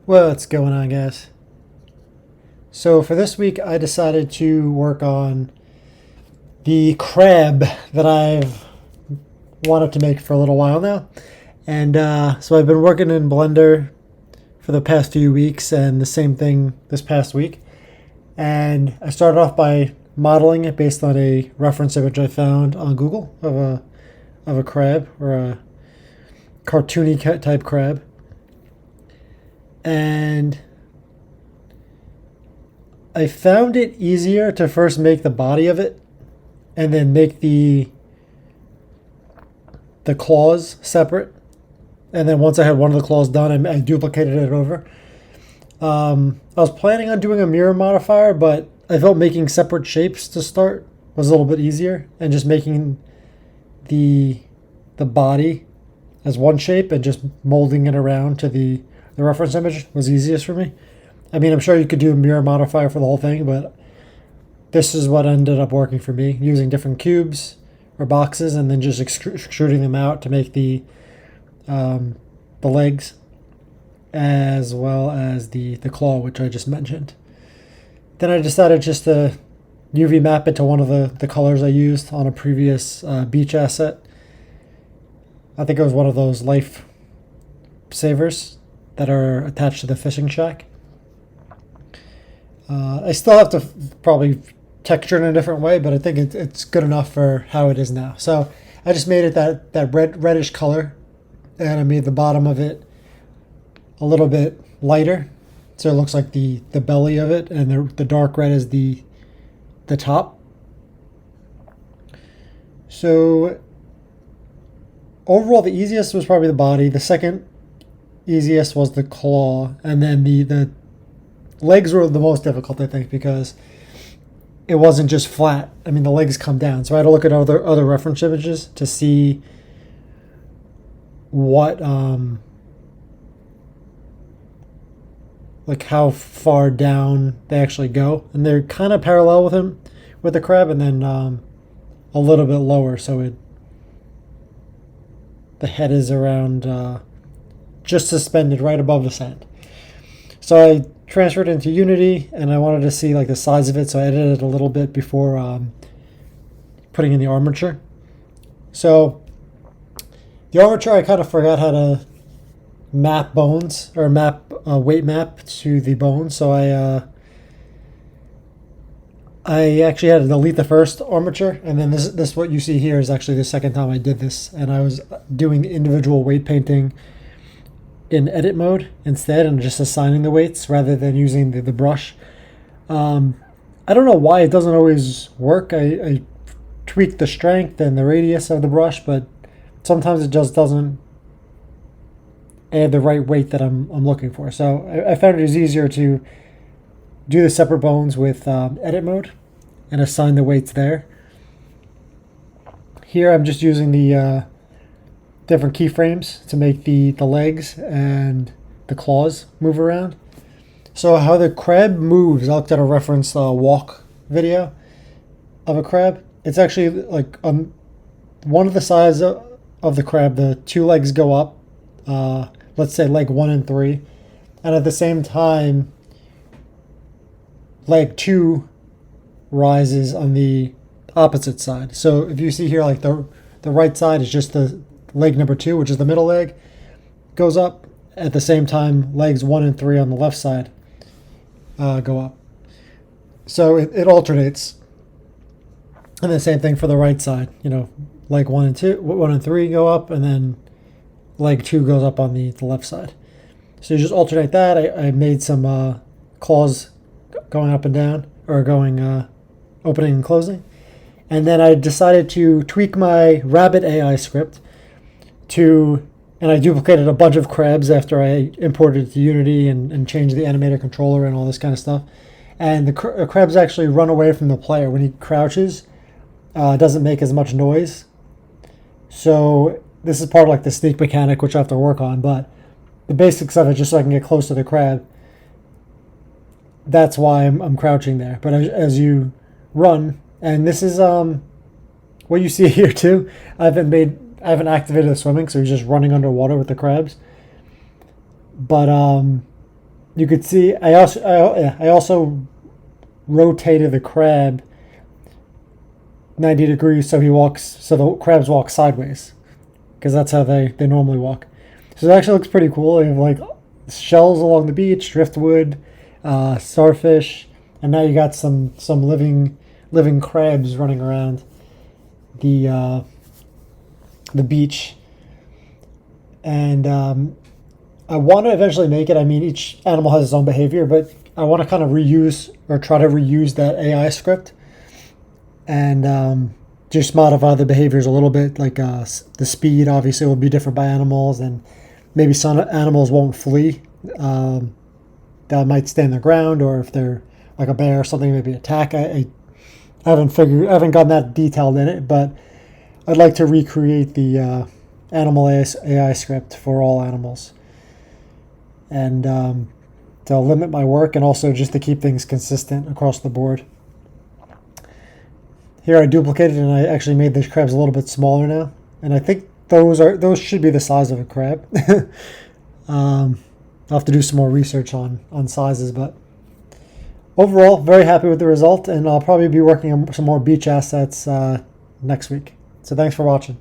What's going on, guys? So, for this week, I decided to work on the crab that I've wanted to make for a little while now. And so, I've been working in Blender for the past few weeks, and the same thing this past week. And I started off by modeling it based on a reference image I found on Google of a crab, or a cartoony type crab. And I found it easier to first make the body of it and then make the claws separate. And then once I had one of the claws done, I duplicated it over. I was planning on doing a mirror modifier, but I felt making separate shapes to start was a little bit easier, and just making the body as one shape and just molding it around to the reference image was easiest for me. I mean, I'm sure you could do a mirror modifier for the whole thing, but this is what ended up working for me, using different cubes or boxes and then just extruding them out to make the legs as well as the claw, which I just mentioned. Then I decided just to UV map it to one of the colors I used on a previous beach asset. I think it was one of those life savers that are attached to the fishing shack. I still have to probably texture it in a different way, but I think it's good enough for how it is now. So I just made it that reddish color, and I made the bottom of it a little bit lighter, so it looks like the belly of it, and the dark red is the top. So overall, the easiest was probably the body. The second easiest was the claw, and then the legs were the most difficult, I think, because it wasn't just flat. I mean, the legs come down, so I had to look at other reference images to see what like how far down they actually go, and they're kind of parallel with the crab, and then a little bit lower, so the head is around just suspended right above the sand. So I transferred into Unity, and I wanted to see like the size of it, so I edited it a little bit before putting in the armature. So the armature, I kind of forgot how to map bones, or map weight map to the bones, so I actually had to delete the first armature, and then this what you see here is actually the second time I did this, and I was doing individual weight painting in edit mode instead, and just assigning the weights rather than using the brush. I don't know why it doesn't always work. I tweak the strength and the radius of the brush, but sometimes it just doesn't add the right weight that I'm looking for. So I found it was easier to do the separate bones with edit mode and assign the weights there. Here I'm just using the different keyframes to make the legs and the claws move around. So how the crab moves, I looked at a reference walk video of a crab. It's actually like one of the sides of the crab, the two legs go up, let's say leg 1 and 3, and at the same time leg 2 rises on the opposite side. So if you see here, like the right side is just the leg number 2, which is the middle leg, goes up. At the same time, legs 1 and 3 on the left side go up. So it alternates. And the same thing for the right side. Leg 1 and 3 go up, and then leg 2 goes up on the left side. So you just alternate that. I made some claws going up and down, or going opening and closing. And then I decided to tweak my Rabbit AI script and I duplicated a bunch of crabs after I imported it to Unity and changed the animator controller and all this kind of stuff. And the crabs actually run away from the player when he crouches. Doesn't make as much noise. So this is part of like the sneak mechanic, which I have to work on, but the basics of it, just so I can get close to the crab, that's why I'm crouching there. But as you run, and this is what you see here too, I haven't activated the swimming, so he's just running underwater with the crabs. But you could see I also rotated the crab 90 degrees so the crabs walk sideways, because that's how they normally walk. So it actually looks pretty cool. You have like shells along the beach, driftwood, starfish, and now you got some living crabs running around the beach. And I want to eventually make it. I mean, each animal has its own behavior, but I want to kind of reuse or try to reuse that AI script and just modify the behaviors a little bit. Like the speed obviously will be different by animals, and maybe some animals won't flee. That might stay on the ground, or if they're like a bear or something, maybe attack. I haven't gotten that detailed in it, but I'd like to recreate the animal AI script for all animals, and to limit my work, and also just to keep things consistent across the board. Here I duplicated and I actually made the crabs a little bit smaller now, and I think those should be the size of a crab. I'll have to do some more research on sizes, but overall, very happy with the result, and I'll probably be working on some more beach assets next week. So thanks for watching.